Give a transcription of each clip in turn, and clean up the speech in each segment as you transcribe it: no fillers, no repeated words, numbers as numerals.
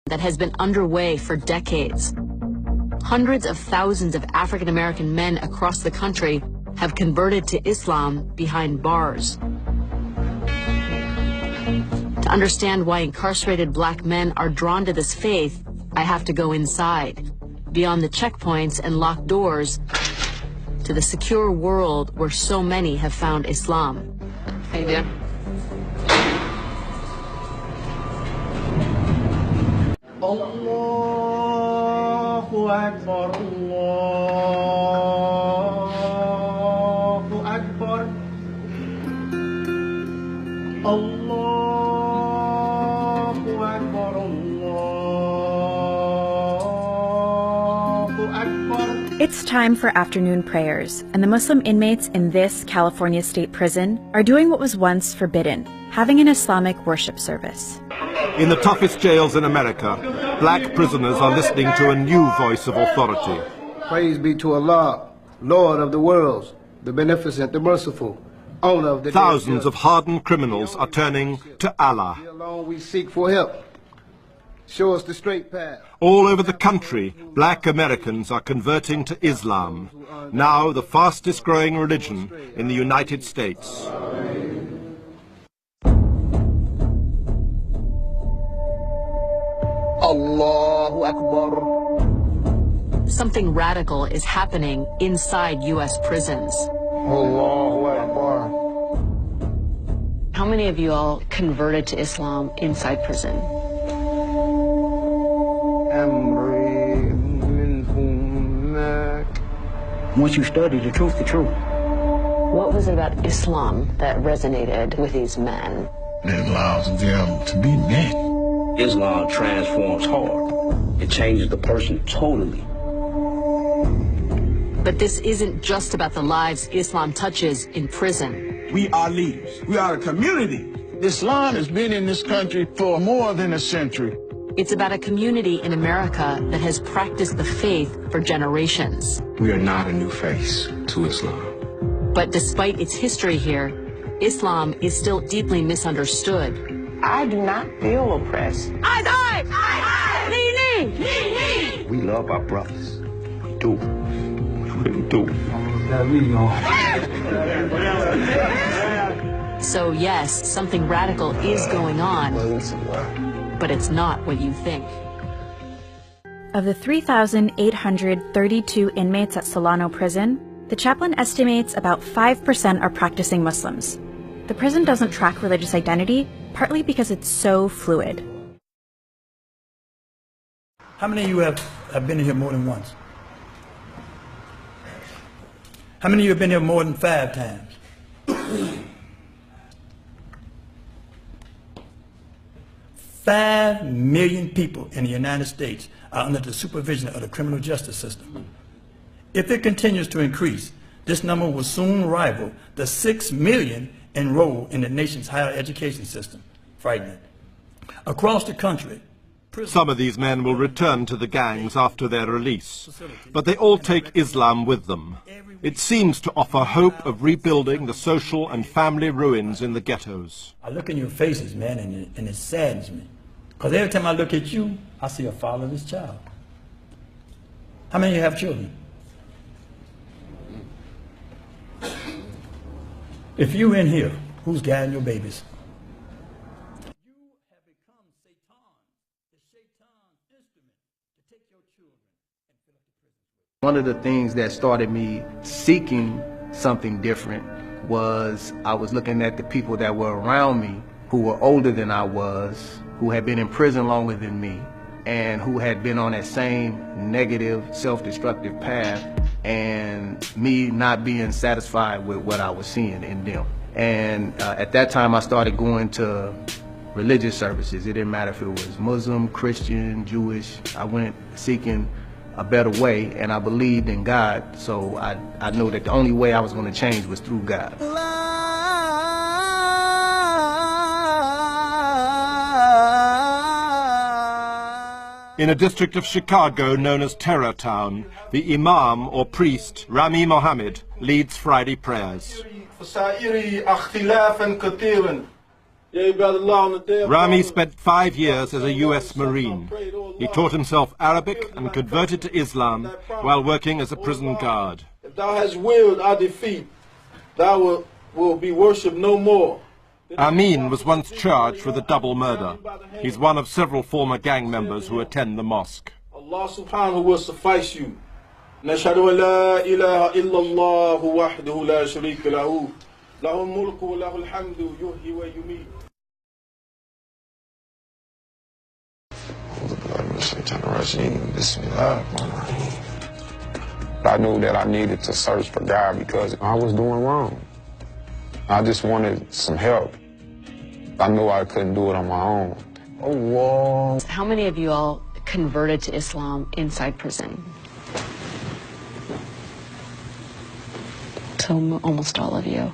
that has been underway for decades. Hundreds of thousands of African American men across the country have converted to Islam behind bars. To understand why incarcerated black men are drawn to this faith, I have to go inside, beyond the checkpoints and locked doors, to the secure world where so many have found Islam. Hey there. Allahu Akbar, Allahu Akbar, Allahu Akbar, Allahu Akbar. It's time for afternoon prayers, and the Muslim inmates in this California state prison are doing what was once forbidden, having an Islamic worship service. In the toughest jails in America, black prisoners are listening to a new voice of authority. Praise be to Allah, Lord of the worlds, the beneficent, the merciful, owner of the Thousands of hardened criminals are turning to Allah. Here alone we seek for help. Show us the straight path. All over the country, black Americans are converting to Islam, now the fastest growing religion in the United States. Allahu Akbar. Something radical is happening inside U.S. prisons. Allahu Akbar. How many of you all converted to Islam inside prison? Once you study the truth, What was it about Islam that resonated with these men? It allows them to be men. Islam transforms heart. It changes the person totally. But this isn't just about the lives Islam touches in prison. We are leaders. We are a community. Islam has been in this country for more than a century. It's about a community in America that has practiced the faith for generations. We are not a new face to Islam. But despite its history here, Islam is still deeply misunderstood. I do not feel oppressed. We love our brothers. We do. We really do. So yes, something radical is going on, but it's not what you think. Of the 3,832 inmates at Solano Prison, the chaplain estimates about 5% are practicing Muslims. The prison doesn't track religious identity, partly because it's so fluid. How many of you have been in here more than once? How many of you have been here more than 5 times? 5 million people in the United States are under the supervision of the criminal justice system. If it continues to increase, this number will soon rival the 6 million enrolled in the nation's higher education system. Frightening. Across the country, some of these men will return to the gangs after their release, but they all take Islam with them. It seems to offer hope of rebuilding the social and family ruins in the ghettos. I look in your faces, man, and it saddens me. Because every time I look at you, I see a fatherless child. How many of you have children? If you're in here, who's guiding your babies? You have become Satan, the Satan's instrument to take your children and fill up the prison. One of the things that started me seeking something different was I was looking at the people that were around me who were older than I was, who had been in prison longer than me, and who had been on that same negative, self-destructive path, and me not being satisfied with what I was seeing in them. And at that time I started going to religious services. It didn't matter if it was Muslim, Christian, Jewish. I went seeking a better way, and I believed in God, so I knew that the only way I was going to change was through God. In a district of Chicago known as Terror Town, the Imam or priest, Rami Mohammed, leads Friday prayers. Rami spent 5 years as a U.S. Marine. He taught himself Arabic and converted to Islam while working as a prison guard. If thou hast willed our defeat, thou will be worshipped no more. Aamiiiin was once charged with a double murder. He's one of several former gang members who attend the mosque. Allah subhanahu will suffice you. Nashhadu an la ilaha illallah wahdahu la sharika lahu. Lahul mulku wa lahul hamdu yuhyi wa yumeet. I knew that I needed to search for God because I was doing wrong. I just wanted some help. I knew I couldn't do it on my own. Allah. How many of you all converted to Islam inside prison? So almost all of you.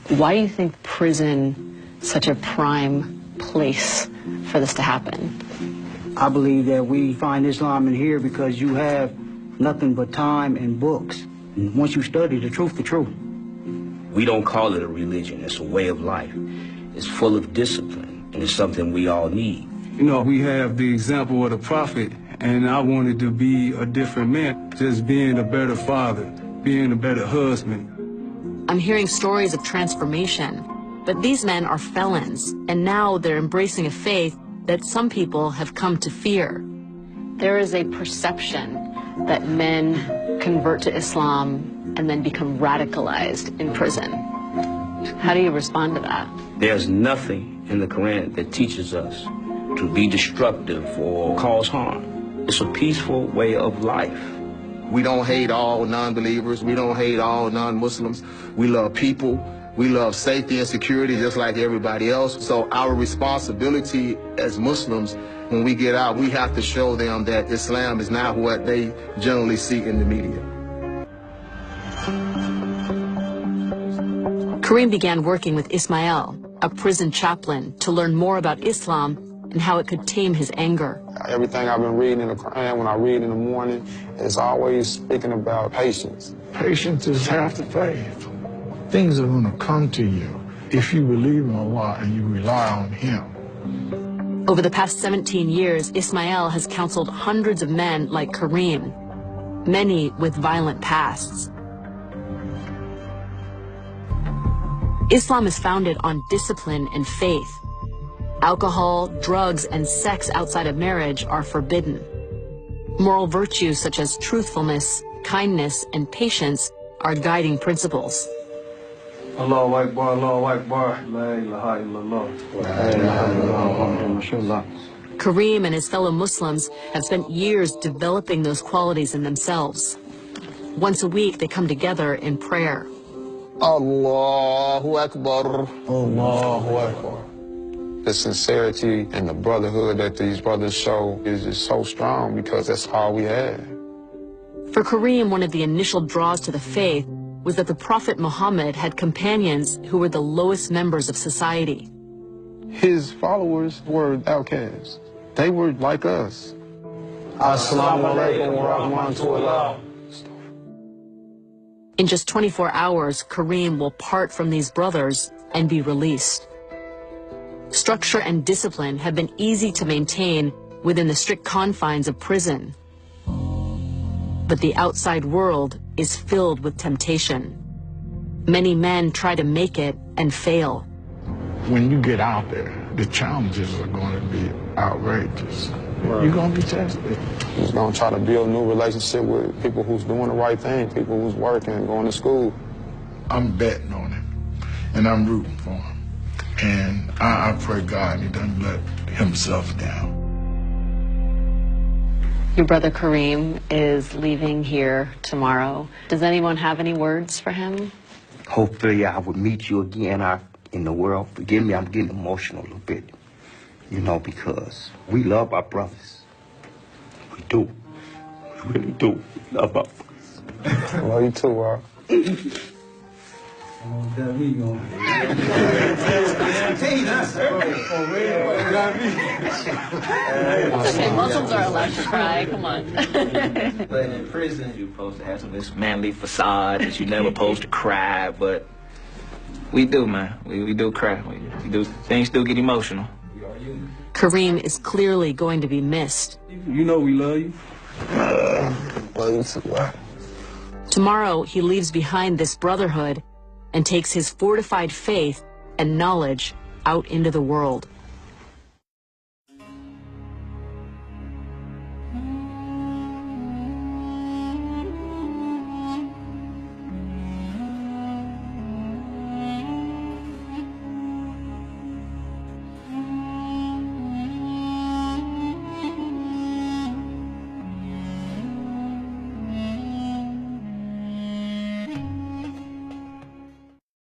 Why do you think prison is such a prime place for this to happen? I believe that we find Islam in here because you have nothing but time and books. And once you study the truth. We don't call it a religion, it's a way of life. It's full of discipline, and it's something we all need. You know, we have the example of the prophet, and I wanted to be a different man, just being a better father, being a better husband. I'm hearing stories of transformation, but these men are felons, and now they're embracing a faith that some people have come to fear. There is a perception that men convert to Islam and then become radicalized in prison. How do you respond to that? There's nothing in the Quran that teaches us to be destructive or cause harm. It's a peaceful way of life. We don't hate all non-believers. We don't hate all non-Muslims. We love people. We love safety and security just like everybody else. So our responsibility as Muslims, when we get out, we have to show them that Islam is not what they generally see in the media. Kareem began working with Ismail, a prison chaplain, to learn more about Islam and how it could tame his anger. Everything I've been reading in the Quran, when I read in the morning, is always speaking about patience. Patience is half the faith. Things are going to come to you if you believe in Allah and you rely on Him. Over the past 17 years, Ismail has counseled hundreds of men like Kareem, many with violent pasts. Islam is founded on discipline and faith. Alcohol, drugs, and sex outside of marriage are forbidden. Moral virtues such as truthfulness, kindness, and patience are guiding principles. Allahu Akbar, Allahu Akbar, la ilaha illallah. Kareem and his fellow Muslims have spent years developing those qualities in themselves. Once a week, they come together in prayer. Allahu Akbar. Allahu Akbar. The sincerity and the brotherhood that these brothers show is just so strong because that's all we have. For Kareem, one of the initial draws to the faith was that the Prophet Muhammad had companions who were the lowest members of society. His followers were outcasts. They were like us. Assalamu alaikum wa rahmatullah. In just 24 hours, Kareem will part from these brothers and be released. Structure and discipline have been easy to maintain within the strict confines of prison. But the outside world is filled with temptation. Many men try to make it and fail. When you get out there, the challenges are going to be outrageous. Right. You're going to be tested. He's going to try to build a new relationship with people who's doing the right thing, people who's working, going to school. I'm betting on him, and I'm rooting for him. And I pray God he doesn't let himself down. Your brother Kareem is leaving here tomorrow. Does anyone have any words for him? Hopefully I would meet you again out in the world. Forgive me, I'm getting emotional a little bit. You know, because we love our brothers. We do. We really do love our brothers. I love you too, Okay, Muslims are allowed to cry, come on. But in prison, you're supposed to have this manly facade that you're never supposed to cry, but We do, man. We do cry. We do. Things do get emotional. Kareem is clearly going to be missed. You know we love you. Love you too, man. Tomorrow, he leaves behind this brotherhood and takes his fortified faith and knowledge out into the world.